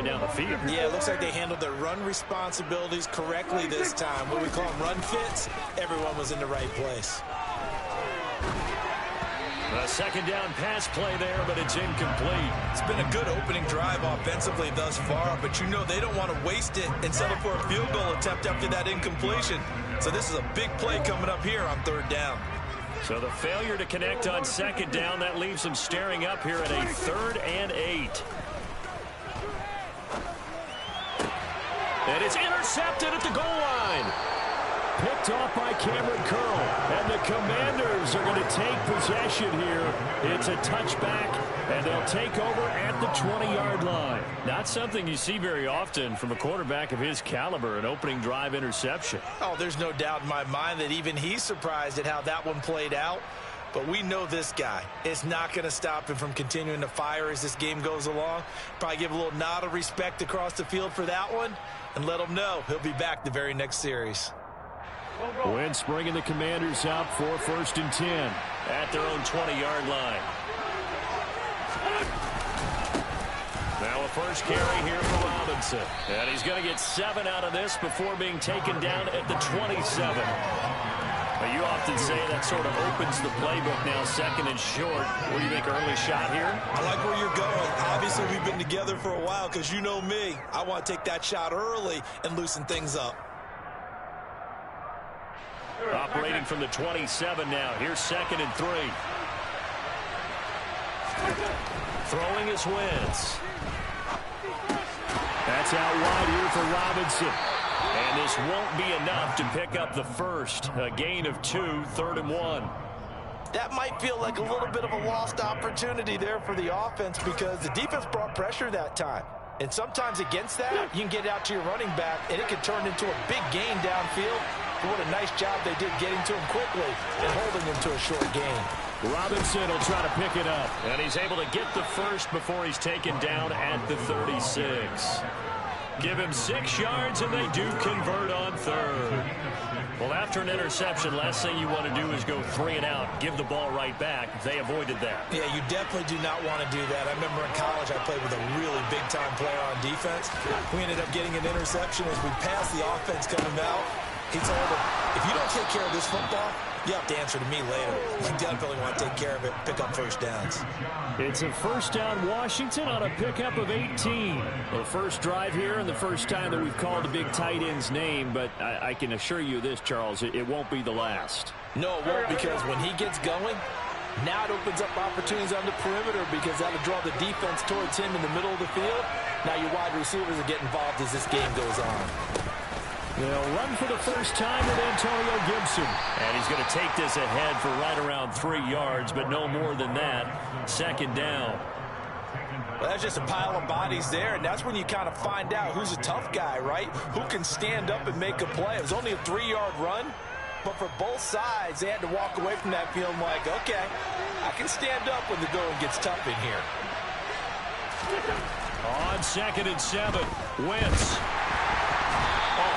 way down the field. Yeah, it looks like they handled their run responsibilities correctly this time. What we call them run fits, everyone was in the right place. A second down pass play there, but it's incomplete. It's been a good opening drive offensively thus far, but you know they don't want to waste it and settle for a field goal attempt after that incompletion. So this is a big play coming up here on third down. So the failure to connect on second down, that leaves them staring up here at a 3rd and 8. And it's intercepted at the goal line. Picked off by Cameron Curl. And the Commanders are going to take possession here. It's a touchback, and they'll take over at the 20-yard line. Not something you see very often from a quarterback of his caliber, an opening drive interception. Oh, there's no doubt in my mind that even he's surprised at how that one played out. But we know this guy is not going to stop him from continuing to fire as this game goes along. Probably give a little nod of respect across the field for that one and let him know he'll be back the very next series. Wentz bringing the Commanders up for 1st and 10 at their own 20-yard line. Now a first carry here for Robinson. And he's going to get 7 out of this before being taken down at the 27. But you often say that sort of opens the playbook now, 2nd and short. What do you think, early shot here? I like where you're going. Obviously, we've been together for a while because you know me. I want to take that shot early and loosen things up. Operating from the 27 now. Here's 2nd and 3. Throwing is Wentz. That's out wide here for Robinson. And this won't be enough to pick up the first. A gain of 2, 3rd and 1. That might feel like a little bit of a lost opportunity there for the offense because the defense brought pressure that time. And sometimes against that, you can get out to your running back, and it can turn into a big gain downfield. But what a nice job they did getting to him quickly and holding him to a short gain. Robinson will try to pick it up. And he's able to get the first before he's taken down at the 36. Give him 6 yards, and they do convert on 3rd. Well, after an interception, last thing you want to do is go 3 and out, give the ball right back. They avoided that. Yeah, you definitely do not want to do that. I remember in college I played with a really big-time player on defense. We ended up getting an interception as we passed the offense coming out. He told him, if you don't take care of this football, you have to answer to me later. You definitely want to take care of it, pick up first downs. It's a first down Washington on a pickup of 18. Well, the first drive here and the first time that we've called the big tight end's name, but I can assure you this, Charles, it won't be the last. No, it won't, because when he gets going, now it opens up opportunities on the perimeter because that'll draw the defense towards him in the middle of the field. Now your wide receivers will get involved as this game goes on. They'll run for the first time with Antonio Gibson. And he's going to take this ahead for right around 3 yards, but no more than that. 2nd down. Well, that's just a pile of bodies there, and that's when you kind of find out who's a tough guy, right? Who can stand up and make a play. It was only a 3-yard run, but for both sides, they had to walk away from that feeling like, okay, I can stand up when the going gets tough in here. On 2nd and 7, Wentz.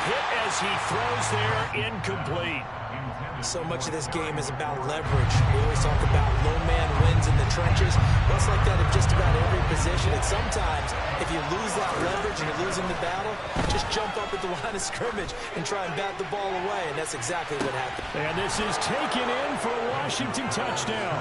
Hit as he throws there, incomplete. So much of this game is about leverage. We always talk about low man wins in the trenches. Well, it's like that in just about every position. And sometimes, if you lose that leverage and you're losing the battle, just jump up at the line of scrimmage and try and bat the ball away. And that's exactly what happened. And this is taken in for a Washington touchdown.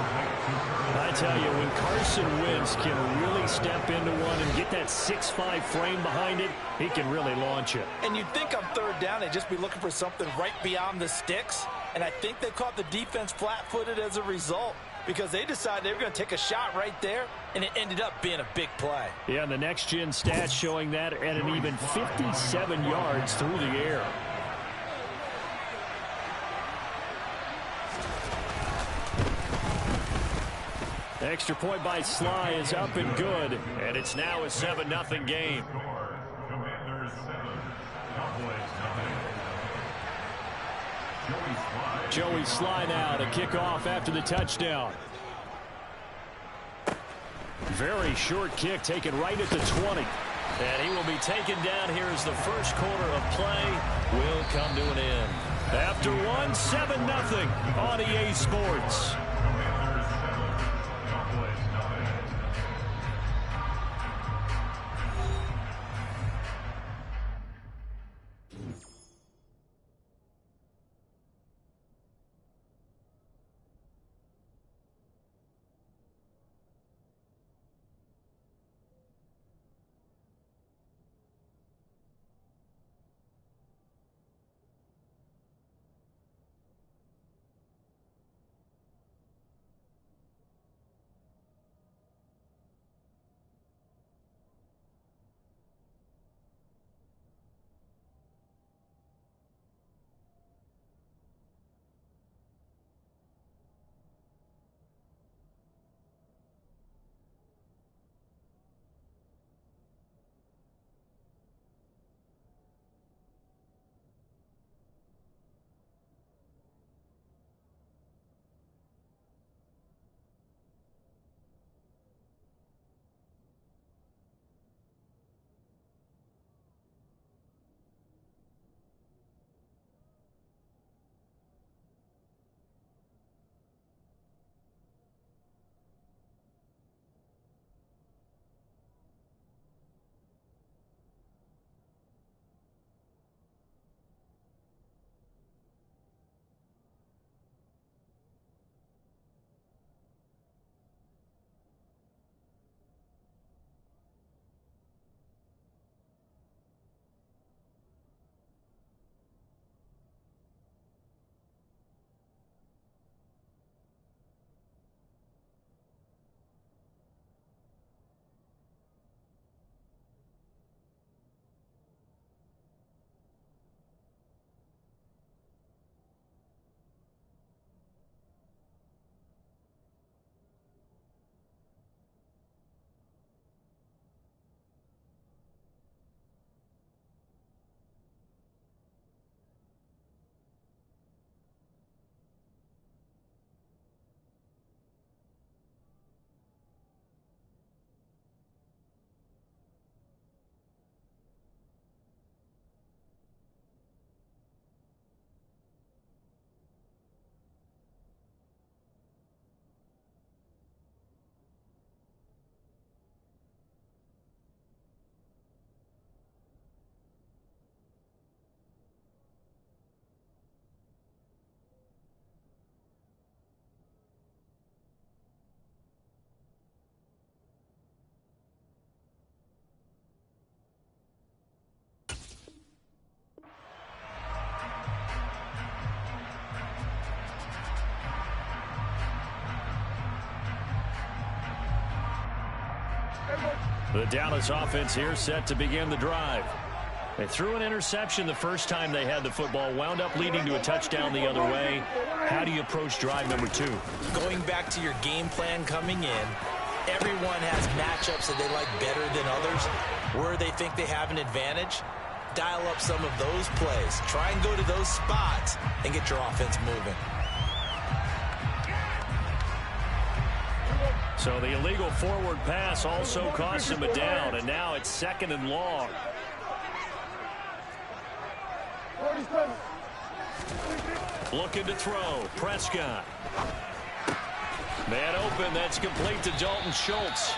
I tell you, when Carson Wentz can really step into one and get that 6'5" frame behind it, he can really launch it. And you'd think on third down they'd just be looking for something right beyond the sticks. And I think they caught the defense flat-footed as a result because they decided they were going to take a shot right there, and it ended up being a big play. Yeah, and the next-gen stats showing that at an even 57 yards through the air. Extra point by Sly is up and good, and it's now a 7-0 game. Joey Sly now to kick off after the touchdown. Very short kick taken right at the 20. And he will be taken down here as the first quarter of play will come to an end. After one, 7-0 on EA Sports. The Dallas offense here set to begin the drive. They threw an interception the first time they had the football, wound up leading to a touchdown the other way. How do you approach drive number 2? Going back to your game plan coming in, everyone has matchups that they like better than others. Where they think they have an advantage, dial up some of those plays. Try and go to those spots and get your offense moving. So the illegal forward pass also cost him a down, and now it's 2nd and long. Looking to throw. Prescott. Man open. That's complete to Dalton Schultz.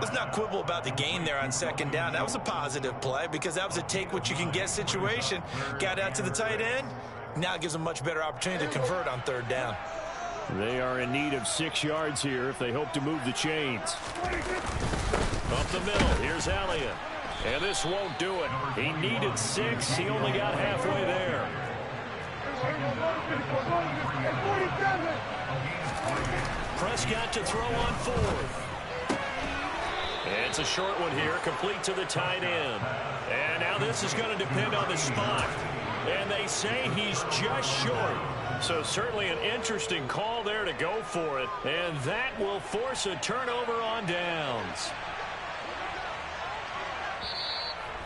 Let's not quibble about the gain there on 2nd down. That was a positive play because that was a take-what-you-can-get situation. Got out to the tight end. Now it gives them a much better opportunity to convert on 3rd down. They are in need of 6 yards here if they hope to move the chains. Up the middle. Here's Elliott. And this won't do it. He needed 6. He only got halfway there. Prescott to throw on 4th. It's a short one here, complete to the tight end. And now this is going to depend on the spot. And they say he's just short. So certainly an interesting call there to go for it. And that will force a turnover on downs.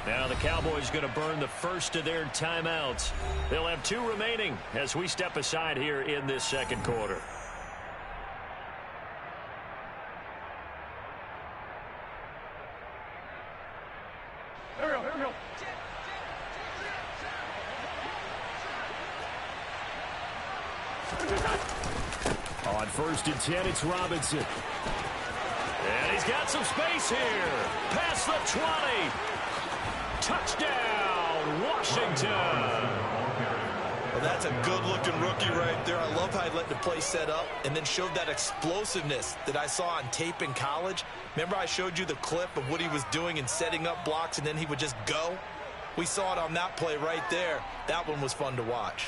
Now the Cowboys going to burn the first of their timeouts. They'll have 2 remaining as we step aside here in this 2nd quarter. Here we go. On 1st and 10, it's Robinson. And he's got some space here. Past the 20. Touchdown, Washington. Well, that's a good-looking rookie right there. I love how he let the play set up and then showed that explosiveness that I saw on tape in college. Remember I showed you the clip of what he was doing and setting up blocks, and then he would just go? We saw it on that play right there. That one was fun to watch.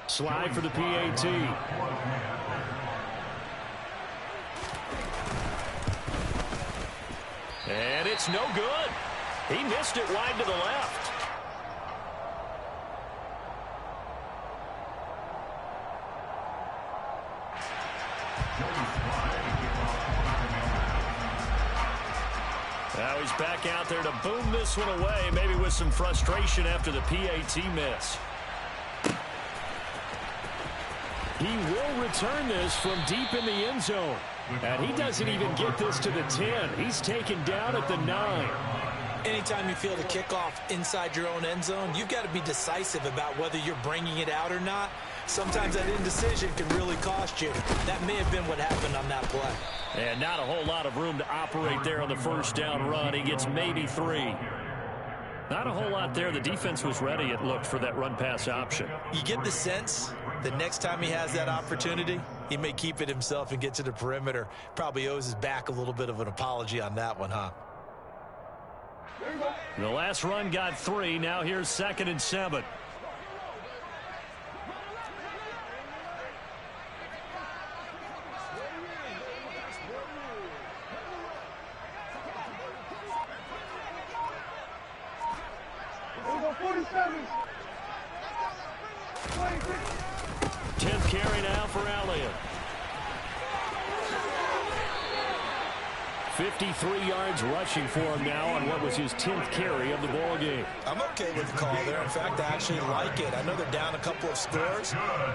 Slide for the PAT. And it's no good. He missed it wide to the left. Now he's back out there to boom this one away, maybe with some frustration after the PAT miss. He will return this from deep in the end zone. And he doesn't even get this to the 10. He's taken down at the 9. Anytime you feel the kickoff inside your own end zone, you've got to be decisive about whether you're bringing it out or not. Sometimes that indecision can really cost you. That may have been what happened on that play. And not a whole lot of room to operate there on the 1st down run. He gets maybe 3. Not a whole lot there. The defense was ready, it looked, for that run-pass option. You get the sense that next time he has that opportunity, he may keep it himself and get to the perimeter. Probably owes his back a little bit of an apology on that one, huh? The last run got 3. Now here's 2nd and 7. Tenth carry now for Elliott. 53 yards rushing for him now on what was his 10th carry of the ball game. I'm okay with the call there. In fact, I actually like it. I know they're down a couple of scores,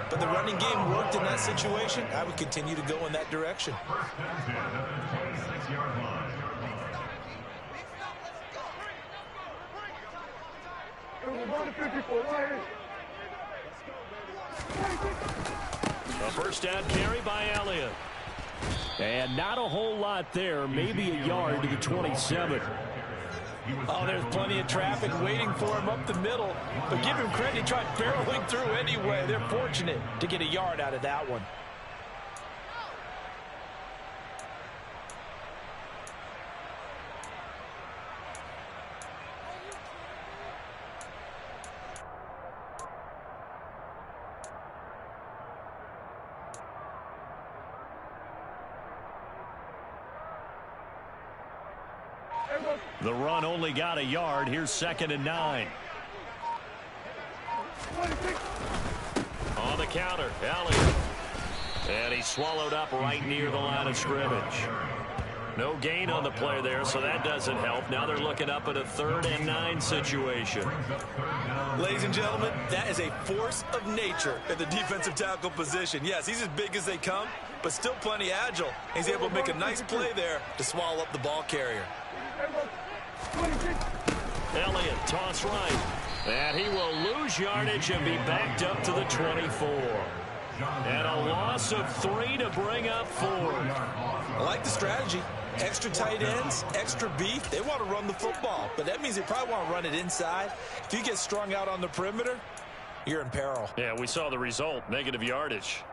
but the running game worked in that situation. I would continue to go in that direction. A first down carry by Elliott. And not a whole lot there, maybe a yard to the 27. Oh, there's plenty of traffic waiting for him up the middle. But give him credit, he tried barreling through anyway. They're fortunate to get a yard out of that one. The run only got a yard. Here's 2nd and 9. On the counter, Elliott. And he's swallowed up right near the line of scrimmage. No gain on the play there, so that doesn't help. Now they're looking up at a 3rd and 9 situation. Ladies and gentlemen, that is a force of nature at the defensive tackle position. Yes, he's as big as they come, but still plenty agile. He's able to make a nice play there to swallow up the ball carrier. Elliott, toss right. And he will lose yardage and be backed up to the 24. And a loss of 3 to bring up 4. I like the strategy. Extra tight ends, extra beef. They want to run the football, but that means they probably want to run it inside. If you get strung out on the perimeter, you're in peril. Yeah, we saw the result, negative yardage.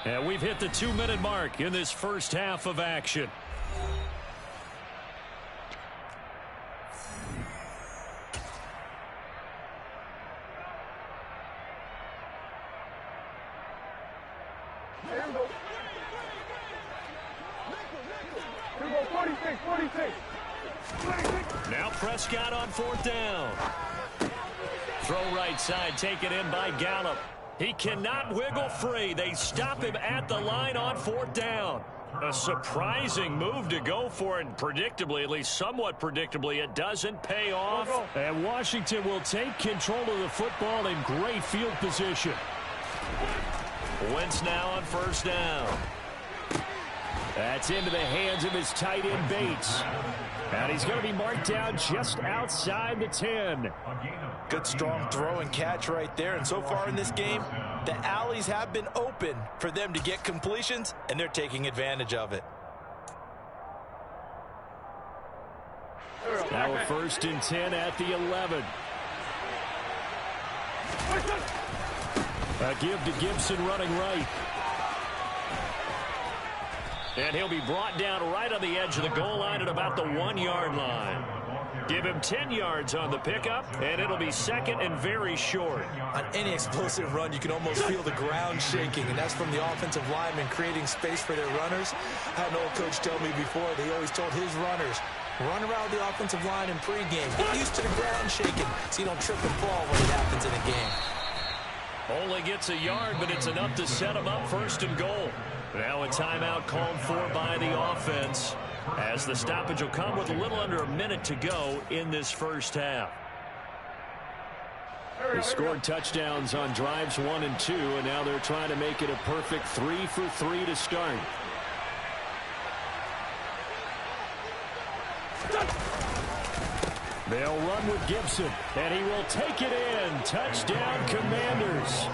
And we've hit the 2-minute mark in this first half of action. Now Prescott on 4th down. Throw right side, taken in by Gallup. He cannot wiggle free. They stop him at the line on 4th down. A surprising move to go for it. Predictably, at least somewhat predictably, it doesn't pay off. And Washington will take control of the football in great field position. Wentz now on 1st down. That's into the hands of his tight end Bates. And he's going to be marked down just outside the 10. Good strong throw and catch right there. And so far in this game, the alleys have been open for them to get completions, and they're taking advantage of it. Now a 1st and 10 at the 11. A give to Gibson running right. And he'll be brought down right on the edge of the goal line at about the 1-yard line. Give him 10 yards on the pickup, and it'll be 2nd and very short. On any explosive run, you can almost feel the ground shaking, and that's from the offensive linemen creating space for their runners. I had an old coach tell me before, they always told his runners, run around the offensive line in pregame. Get used to the ground shaking so you don't trip and fall when it happens in a game. Only gets a yard, but it's enough to set him up 1st and goal. Now a timeout called for by the offense, as the stoppage will come with a little under a minute to go in this first half. They scored touchdowns on drives 1 and 2, and now they're trying to make it a perfect 3 for 3 to start. They'll run with Gibson, and he will take it in. Touchdown, Commanders.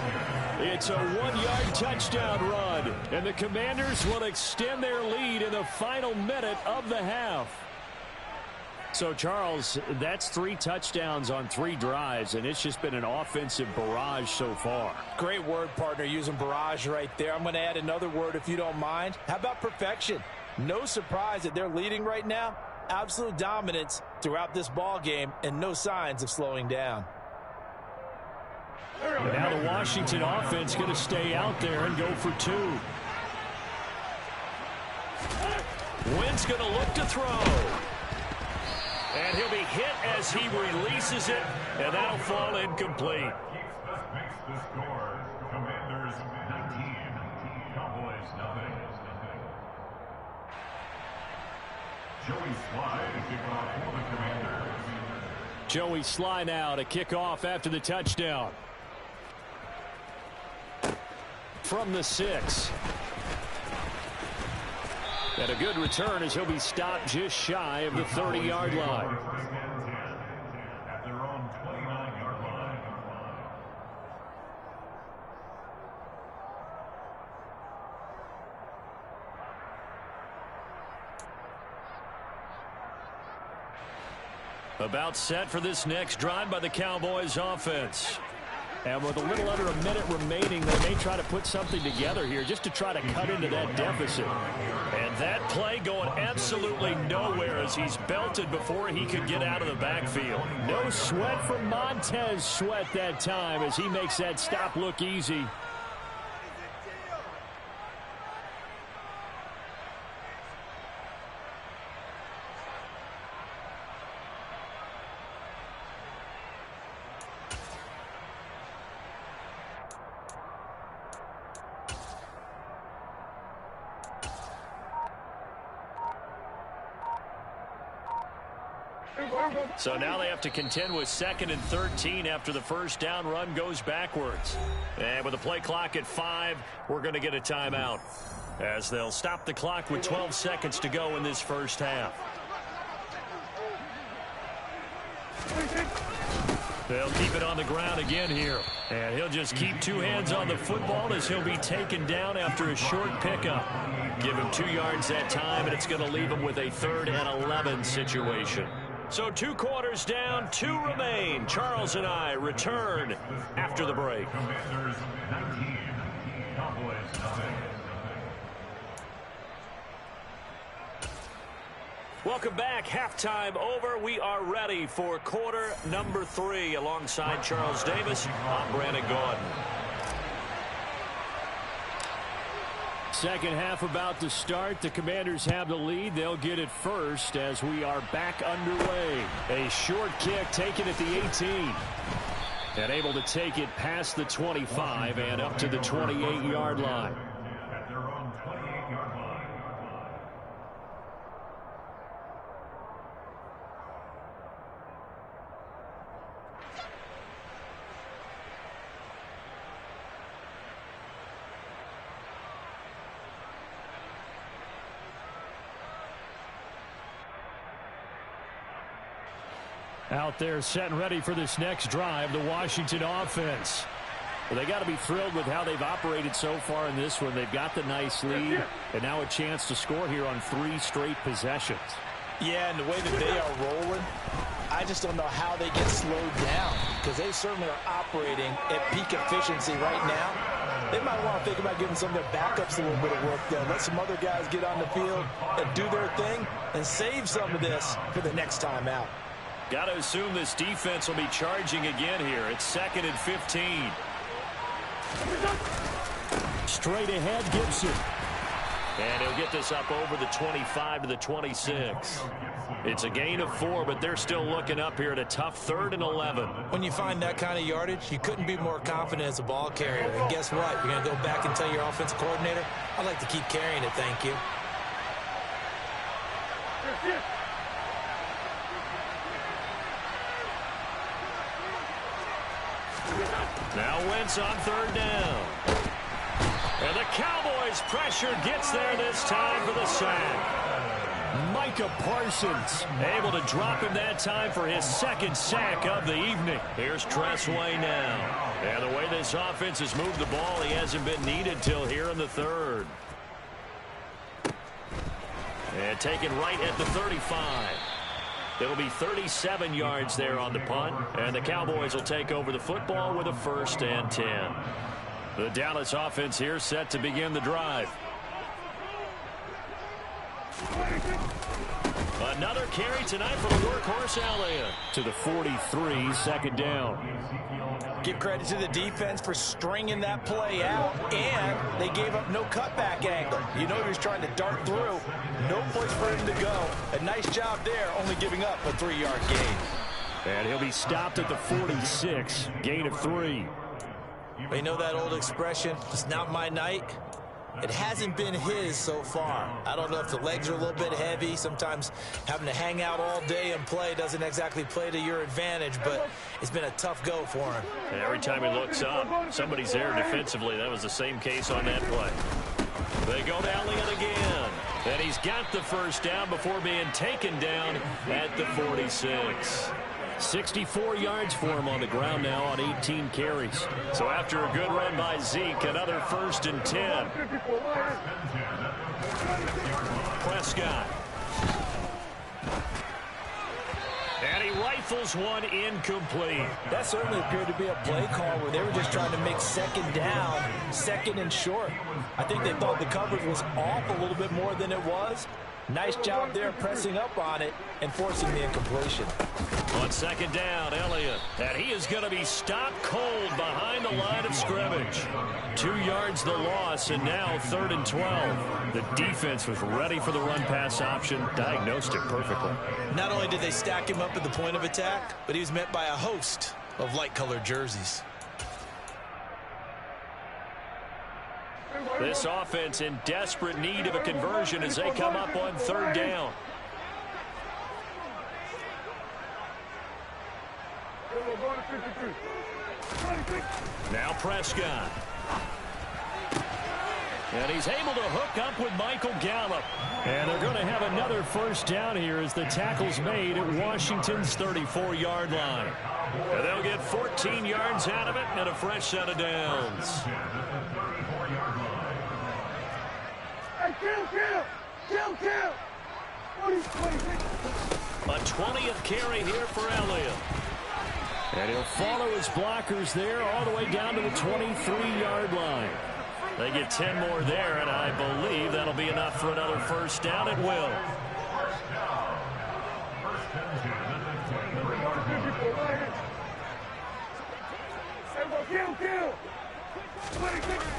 It's a 1-yard touchdown run, and the Commanders will extend their lead in the final minute of the half. So, Charles, that's 3 touchdowns on 3 drives, and it's just been an offensive barrage so far. Great word, partner, using barrage right there. I'm going to add another word if you don't mind. How about perfection? No surprise that they're leading right now. Absolute dominance throughout this ball game and no signs of slowing down. And now the Washington offense going to stay out there and go for 2. Wentz going to look to throw. And he'll be hit as he releases it, and that'll fall incomplete. Makes the score. Commanders 19, Cowboys nothing. Joey Sly to kick off for the Commanders. Joey Sly now to kick off after the touchdown. From the 6. And a good return as he'll be stopped just shy of the 30-yard line. At their own 29-yard line. About set for this next drive by the Cowboys offense. And with a little under a minute remaining, they may try to put something together here just to try to cut into that deficit. And that play going absolutely nowhere as he's belted before he could get out of the backfield. No sweat from Montez Sweat that time as he makes that stop look easy. So now they have to contend with 2nd and 13 after the first down run goes backwards. And with the play clock at 5, we're going to get a timeout, as they'll stop the clock with 12 seconds to go in this first half. They'll keep it on the ground again here. And he'll just keep 2 hands on the football as he'll be taken down after a short pickup. Give him 2 yards that time, and it's going to leave him with a 3rd and 11 situation. So 2 quarters down, 2 remain. Charles and I return after the break. Commanders 19, Cowboys 9. Welcome back. Halftime over. We are ready for quarter number 3. Alongside Charles Davis, I'm Brandon Gordon. Second half about to start. The Commanders have the lead. They'll get it first as we are back underway. A short kick taken at the 18. And able to take it past the 25 and up to the 28-yard line. At their own 28-yard line. Out there set and ready for this next drive, the Washington offense. Well, they got to be thrilled with how they've operated so far in this one. They've got the nice lead, and now a chance to score here on 3 straight possessions. Yeah, and the way that they are rolling, I just don't know how they get slowed down, because they certainly are operating at peak efficiency right now. They might want to think about giving some of their backups a little bit of work there. Let some other guys get on the field and do their thing and save some of this for the next time out. Got to assume this defense will be charging again here. It's 2nd and 15. Straight ahead, Gibson. And he'll get this up over the 25 to the 26. It's a gain of 4, but they're still looking up here at a tough 3rd and 11. When you find that kind of yardage, you couldn't be more confident as a ball carrier. And guess what? You're going to go back and tell your offensive coordinator, I'd like to keep carrying it, thank you. Now Wentz on 3rd down. And the Cowboys' pressure gets there this time for the sack. Micah Parsons able to drop him that time for his 2nd sack of the evening. Here's Tressway now. And the way this offense has moved the ball, he hasn't been needed till here in the 3rd. And taken right at the 35. It'll be 37 yards there on the punt, and the Cowboys will take over the football with a 1st and 10. The Dallas offense here set to begin the drive. Another carry tonight for the workhorse Elliott. To the 43, 2nd down. Give credit to the defense for stringing that play out, and they gave up no cutback angle. You know he was trying to dart through. No place for him to go. A nice job there, only giving up a 3-yard gain. And he'll be stopped at the 46, gain of 3. You know that old expression, it's not my night? It hasn't been his so far. I don't know if the legs are a little bit heavy. Sometimes having to hang out all day and play doesn't exactly play to your advantage, but it's been a tough go for him. And every time he looks up, somebody's there defensively. That was the same case on that play. They go to Elliott again. And he's got the 1st down before being taken down at the 46. 64 yards for him on the ground now on 18 carries. So after a good run by Zeke, another 1st and 10. Prescott. And he rifles one incomplete. That certainly appeared to be a play call where they were just trying to make 2nd down, 2nd and short. I think they thought the coverage was off a little bit more than it was. Nice job there pressing up on it and forcing the incompletion. On 2nd down, Elliott. And he is going to be stopped cold behind the line of scrimmage. 2 yards the loss, and now 3rd and 12. The defense was ready for the run-pass option, diagnosed it perfectly. Not only did they stack him up at the point of attack, but he was met by a host of light-colored jerseys. This offense in desperate need of a conversion as they come up on 3rd down. Now Prescott. And he's able to hook up with Michael Gallup. And they're going to have another first down here as the tackle's made at Washington's 34-yard line. And they'll get 14 yards out of it and a fresh set of downs. A 20th carry here for Elliott. And he'll follow his blockers there all the way down to the 23-yard line. They get 10 more there, and I believe that'll be enough for another first down. It will.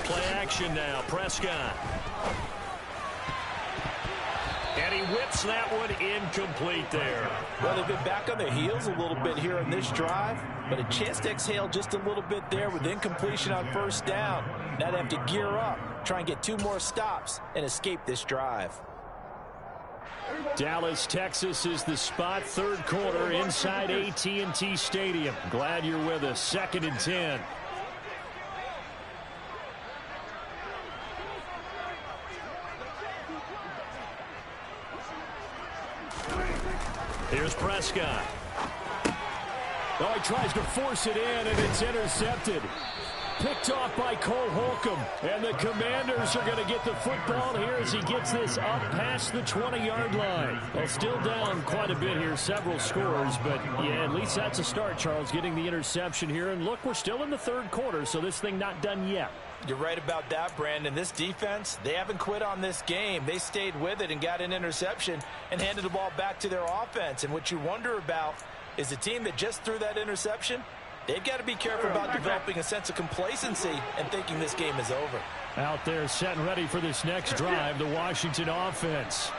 Play action now. Prescott. And he whips that one incomplete there. Well, they've been back on their heels a little bit here in this drive, but a chance to exhale just a little bit there with incompletion on first down. Now they have to gear up, try and get 2 more stops, and escape this drive. Dallas, Texas is the spot. Third quarter inside AT&T Stadium. Glad you're with us. 2nd and 10. Here's Prescott. Oh, he tries to force it in, and it's intercepted. Picked off by Cole Holcomb. And the Commanders are going to get the football here as he gets this up past the 20-yard line. Well, still down quite a bit here, several scores. But, yeah, at least that's a start, Charles, getting the interception here. And, look, we're still in the third quarter, so this thing not done yet. You're right about that, Brandon. This defense, they haven't quit on this game. They stayed with it and got an interception and handed the ball back to their offense. And what you wonder about is the team that just threw that interception, they've got to be careful about developing a sense of complacency and thinking this game is over. Out there set and ready for this next drive, the Washington offense.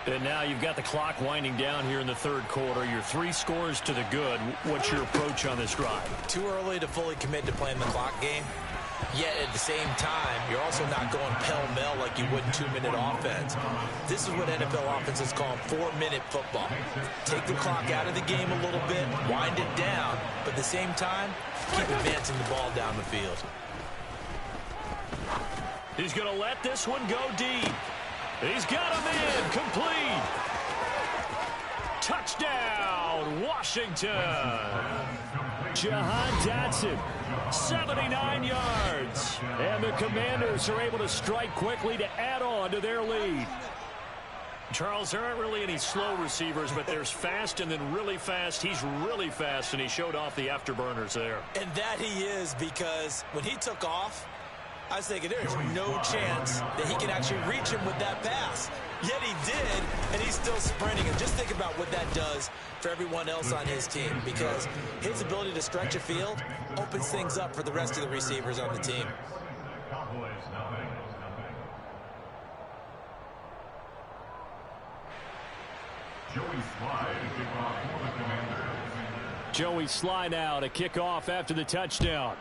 And now you've got the clock winding down here in the third quarter. You're 3 scores to the good. What's your approach on this drive? Too early to fully commit to playing the clock game. Yet at the same time, you're also not going pell-mell like you would in 2-minute offense. This is what NFL offenses call 4-minute football. Take the clock out of the game a little bit, wind it down, but at the same time, keep advancing the ball down the field. He's going to let this one go deep. He's got him in, complete. Touchdown, Washington. Jahan Dotson, 79 yards. And the Commanders are able to strike quickly to add on to their lead. Charles, there aren't really any slow receivers, but there's fast and then really fast. He's really fast, and he showed off the afterburners there. And that he is, because when he took off, I was thinking there's no chance that he can actually reach him with that pass. Yet he did, and he's still sprinting. And just think about what that does for everyone else on his team, because his ability to stretch a field opens things up for the rest of the receivers on the team. Joey Slye now to kick off after the touchdown.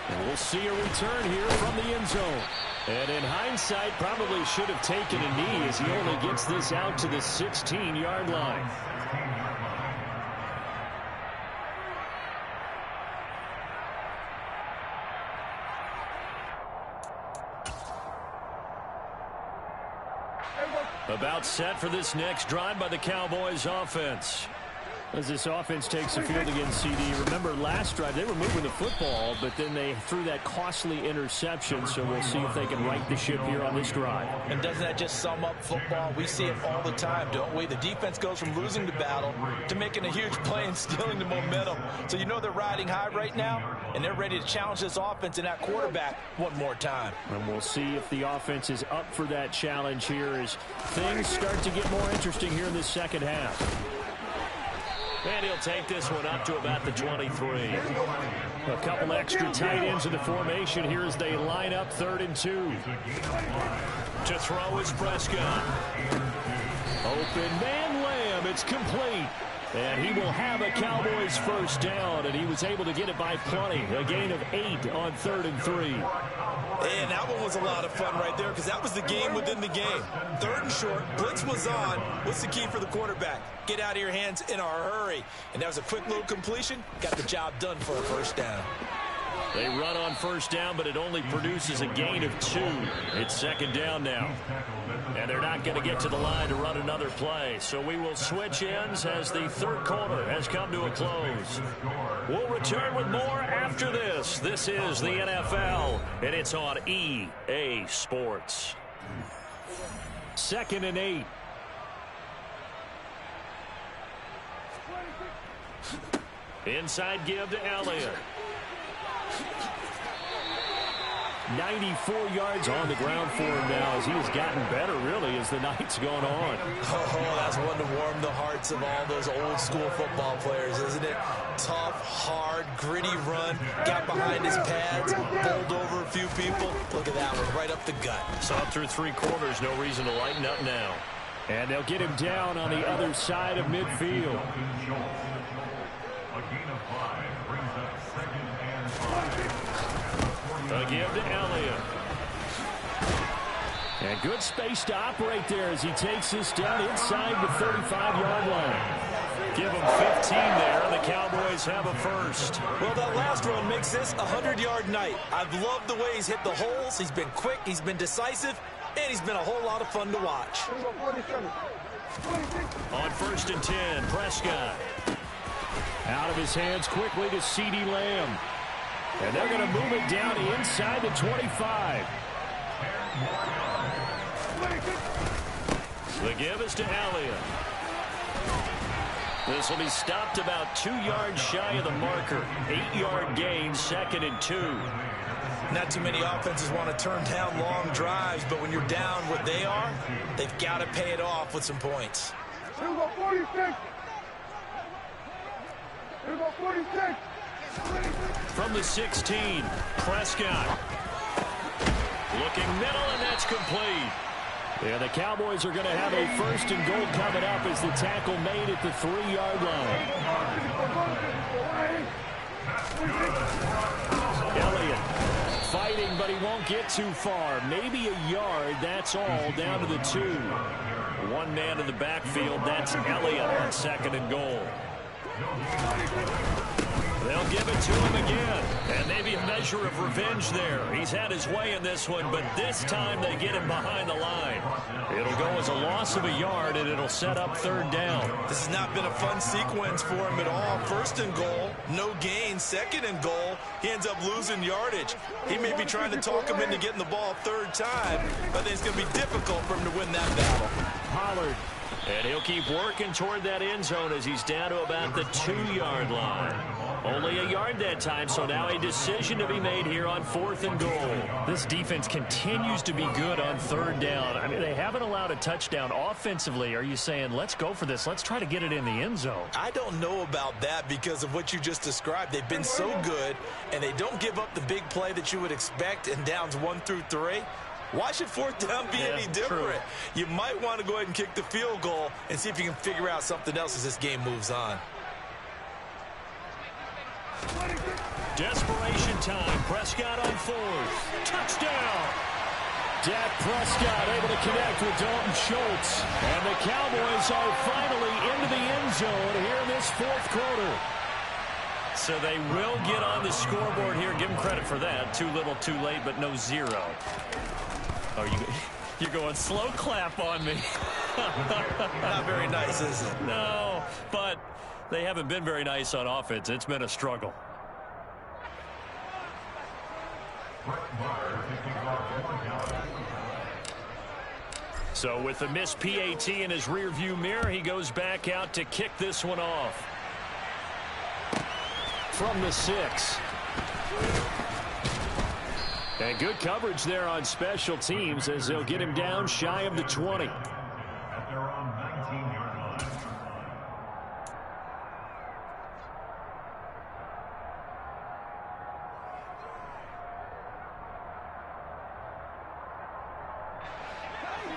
And we'll see a return here from the end zone. And in hindsight, probably should have taken a knee as he only gets this out to the 16-yard line. About set for this next drive by the Cowboys offense. As this offense takes the field against CD. Remember last drive, they were moving the football, but then they threw that costly interception, so we'll see if they can right the ship here on this drive. And doesn't that just sum up football? We see it all the time, don't we? The defense goes from losing the battle to making a huge play and stealing the momentum. So you know they're riding high right now, and they're ready to challenge this offense and that quarterback one more time. And we'll see if the offense is up for that challenge here as things start to get more interesting here in this second half. And he'll take this one up to about the 23. A couple extra tight ends in the formation here as they line up 3rd and 2. To throw is Prescott. Open man Lamb. It's complete. And he will have a Cowboys first down, and he was able to get it by plenty. A gain of 8 on 3rd and 3. And that one was a lot of fun right there because that was the game within the game. 3rd and short, blitz was on. What's the key for the quarterback? Get out of your hands in a hurry. And that was a quick little completion. Got the job done for a first down. They run on first down, but it only produces a gain of 2. It's 2nd down now. And they're not going to get to the line to run another play. So we will switch ends as the 3rd quarter has come to a close. We'll return with more after this. This is the NFL, and it's on EA Sports. 2nd and 8. Inside give to Elliott. 94 yards on the ground for him now as he has gotten better, really, as the night's gone on. Oh, that's one to warm the hearts of all those old school football players, isn't it? Tough, hard, gritty run, got behind his pads, bowled over a few people. Look at that one, right up the gut. So up through 3 quarters, no reason to lighten up now. And they'll get him down on the other side of midfield. A gain of 5 brings up 2nd and 5. A give to Elliott. And good space to operate there as he takes this down inside the 35-yard line. Give him 15 there, and the Cowboys have a first. Well, that last run makes this a 100-yard night. I've loved the way he's hit the holes. He's been quick, he's been decisive, and he's been a whole lot of fun to watch. On 1st and 10, Prescott. Out of his hands quickly to CeeDee Lamb. And they're going to move it down inside the 25. The give is to Elliott. This will be stopped about 2 yards shy of the marker. 8-yard gain, 2nd and 2. Not too many offenses want to turn down long drives, but when you're down what they are, they've got to pay it off with some points. Here we go, 46. Here we go, 46. From the 16, Prescott. Looking middle, and that's complete. Yeah, the Cowboys are going to have a 1st and goal coming up as the tackle made at the 3-yard line. Elliott fighting, but he won't get too far. Maybe a yard, that's all, down to the 2. One man in the backfield, that's Elliott on 2nd and goal. They'll give it to him again, and maybe a measure of revenge there. He's had his way in this one, but this time they get him behind the line. It'll go as a loss of a yard, and it'll set up 3rd down. This has not been a fun sequence for him at all. 1st and goal, no gain. 2nd and goal, he ends up losing yardage. He may be trying to talk him into getting the ball 3rd time, but I think it's going to be difficult for him to win that battle. Pollard. And he'll keep working toward that end zone as he's down to about the 2-yard line. Only a yard that time, so now a decision to be made here on 4th and goal. This defense continues to be good on 3rd down. I mean, they haven't allowed a touchdown offensively. Are you saying, let's go for this, let's try to get it in the end zone? I don't know about that because of what you just described. They've been so good, and they don't give up the big play that you would expect in downs 1 through 3. Why should 4th down be any different? True. You might want to go ahead and kick the field goal and see if you can figure out something else as this game moves on. Desperation time. Prescott on 4th. Touchdown! Dak Prescott able to connect with Dalton Schultz. And the Cowboys are finally into the end zone here in this 4th quarter. So they will get on the scoreboard here. Give them credit for that. Too little, too late, but no 0. You're going slow clap on me. Not very nice, is it? No, but they haven't been very nice on offense. It's been a struggle. So with the missed PAT in his rearview mirror, he goes back out to kick this one off. From the 6. And good coverage there on special teams as they'll get him down shy of the 20. At their own 19-yard line.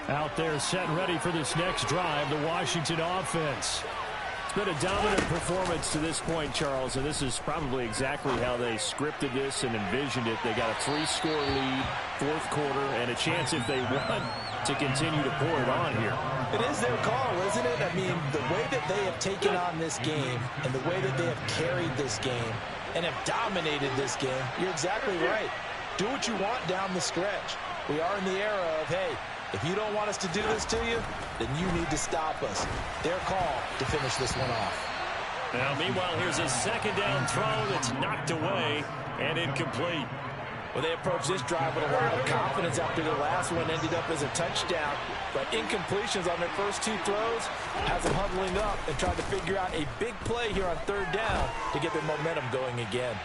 Out there set ready for this next drive, the Washington offense. It's been a dominant performance to this point, Charles, and this is probably exactly how they scripted this and envisioned it. They got a 3-score lead, fourth quarter, and a chance if they won to continue to pour it on here. It is their call, isn't it? I mean, the way that they have taken on this game and the way that they have carried this game and have dominated this game, you're exactly right. Do what you want down the stretch. We are in the era of, hey, if you don't want us to do this to you, then you need to stop us. Their call to finish this one off. Now, meanwhile, here's a second down throw that's knocked away and incomplete. Well, they approached this drive with a lot of confidence after their last one ended up as a touchdown. But incompletions on their first 2 throws has them huddling up and trying to figure out a big play here on third down to get their momentum going again.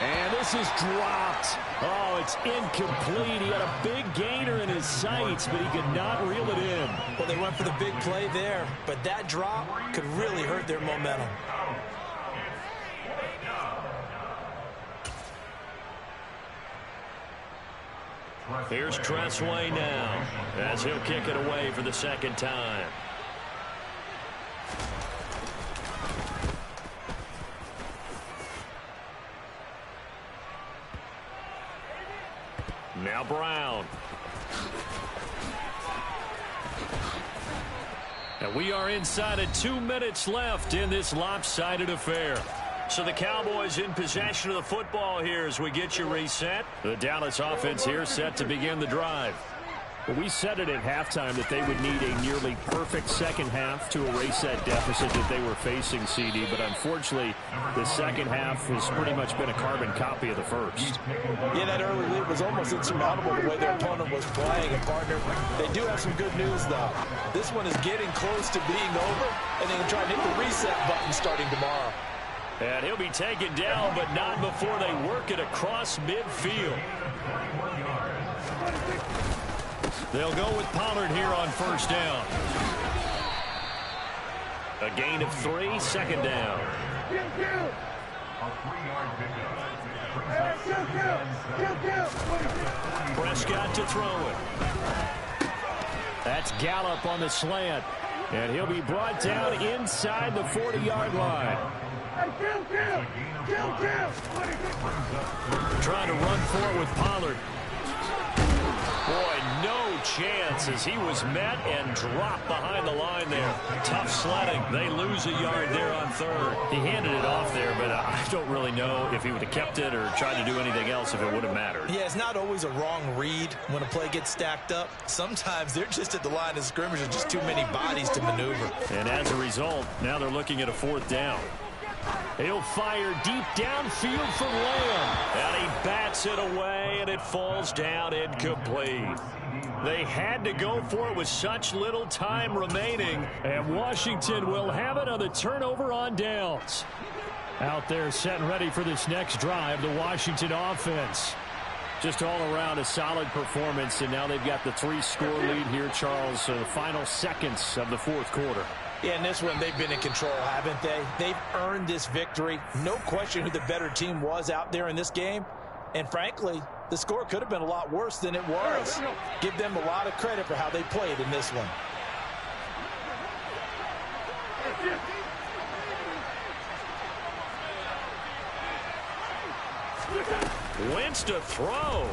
And this is dropped. Oh, it's incomplete. He had a big gainer in his sights, but he could not reel it in. Well, they went for the big play there, but that drop could really hurt their momentum. Here's Tressway now as he'll kick it away for the second time. Now Brown. And we are inside of 2 minutes left in this lopsided affair. So the Cowboys in possession of the football here as we get you reset. The Dallas offense here set to begin the drive. Well, we said it at halftime that they would need a nearly perfect second half to erase that deficit that they were facing, CD. But unfortunately, the second half has pretty much been a carbon copy of the first. Yeah, that early lead was almost insurmountable the way their opponent was playing. And, partner, they do have some good news, though. This one is getting close to being over, and they can try and hit the reset button starting tomorrow. And he'll be taken down, but not before they work it across midfield. They'll go with Pollard here on first down. A gain of 3, second down. Prescott to throw it. That's Gallup on the slant. And he'll be brought down inside the 40-yard line. Trying to run for it with Pollard. Boy, no chance as he was met and dropped behind the line there. Tough sledding. They lose a yard there on third. He handed it off there, but I don't really know if he would have kept it or tried to do anything else if it would have mattered. Yeah, it's not always a wrong read when a play gets stacked up. Sometimes they're just at the line of scrimmage with just too many bodies to maneuver. And as a result, now they're looking at a fourth down. He'll fire deep downfield for Lamb. And he bats it away, and it falls down incomplete. They had to go for it with such little time remaining. And Washington will have it on the turnover on downs. Out there set and ready for this next drive, the Washington offense. Just all around a solid performance, and now they've got the 3-score lead here, Charles. The final seconds of the fourth quarter. Yeah, in this one, they've been in control, haven't they? They've earned this victory. No question who the better team was out there in this game. And frankly, the score could have been a lot worse than it was. Give them a lot of credit for how they played in this one. Wentz to throw.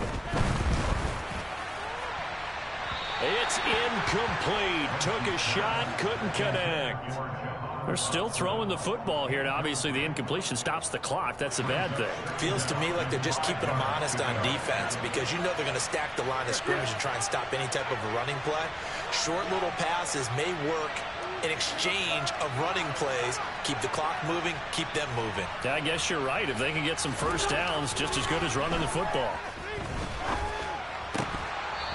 It's incomplete. Took a shot, couldn't connect. They're still throwing the football here, and obviously the incompletion stops the clock. That's a bad thing. Feels to me like they're just keeping them honest on defense because you know they're going to stack the line of scrimmage and try and stop any type of a running play. Short little passes may work in exchange of running plays. Keep the clock moving, keep them moving. Yeah, I guess you're right. If they can get some first downs, just as good as running the football.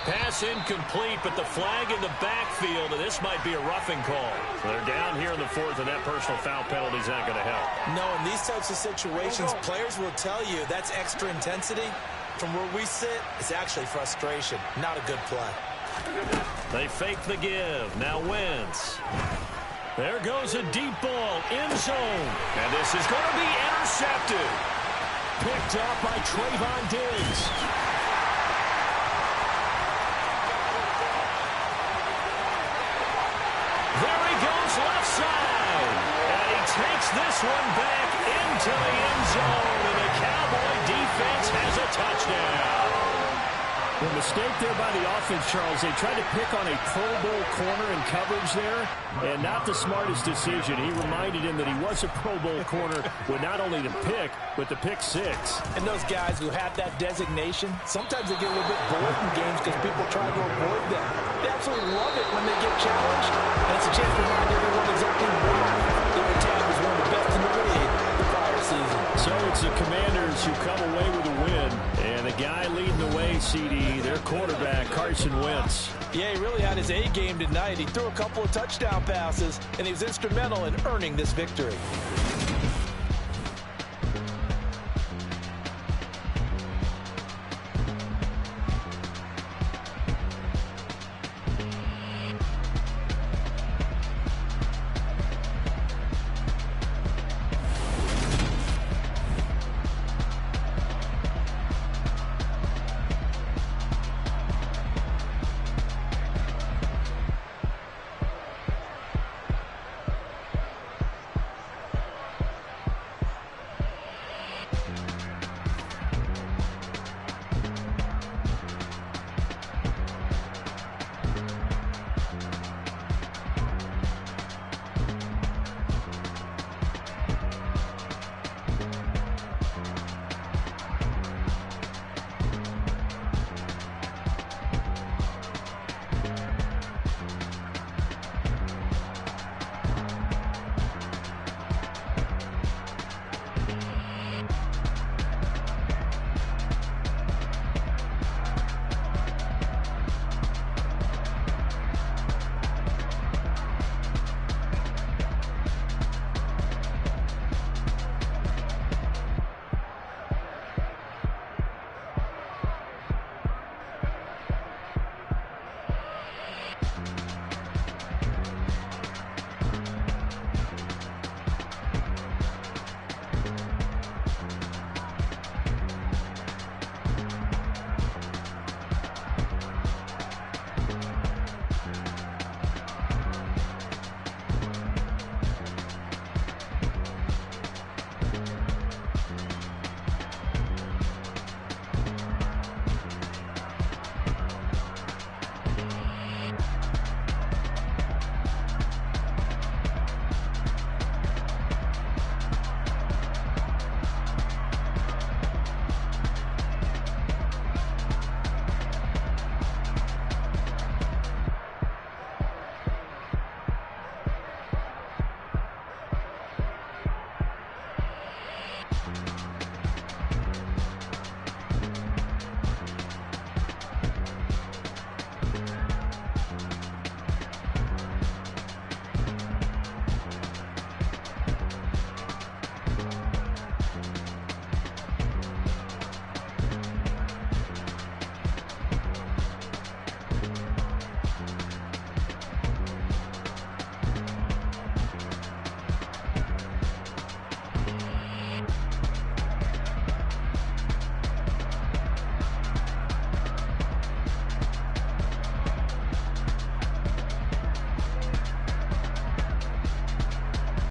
Pass incomplete, but the flag in the backfield, and this might be a roughing call. They're down here in the fourth, and that personal foul penalty is not going to help. No, in these types of situations, players will tell you that's extra intensity. From where we sit, it's actually frustration, not a good play. They fake the give. Now Wentz. There goes a deep ball, end zone. And this is going to be intercepted. Picked up by Trayvon Diggs. There he goes left side. this one back into the end zone, and the Cowboy defense has a touchdown. The mistake there by the offense, Charles, they tried to pick on a Pro Bowl corner in coverage there, and not the smartest decision. He reminded him that he was a Pro Bowl corner with not only the pick, but the pick six. And those guys who have that designation, sometimes they get a little bit bored in games because people try to avoid them. They absolutely love it when they get challenged, and it's a chance to remind everyone exactly why their tag was one of the best in the league the prior season. So it's the Commanders who come away with a win, and the guy leading the way, CD, their quarterback, Carson Wentz. Yeah, he really had his A game tonight. He threw a couple of touchdown passes, and he was instrumental in earning this victory.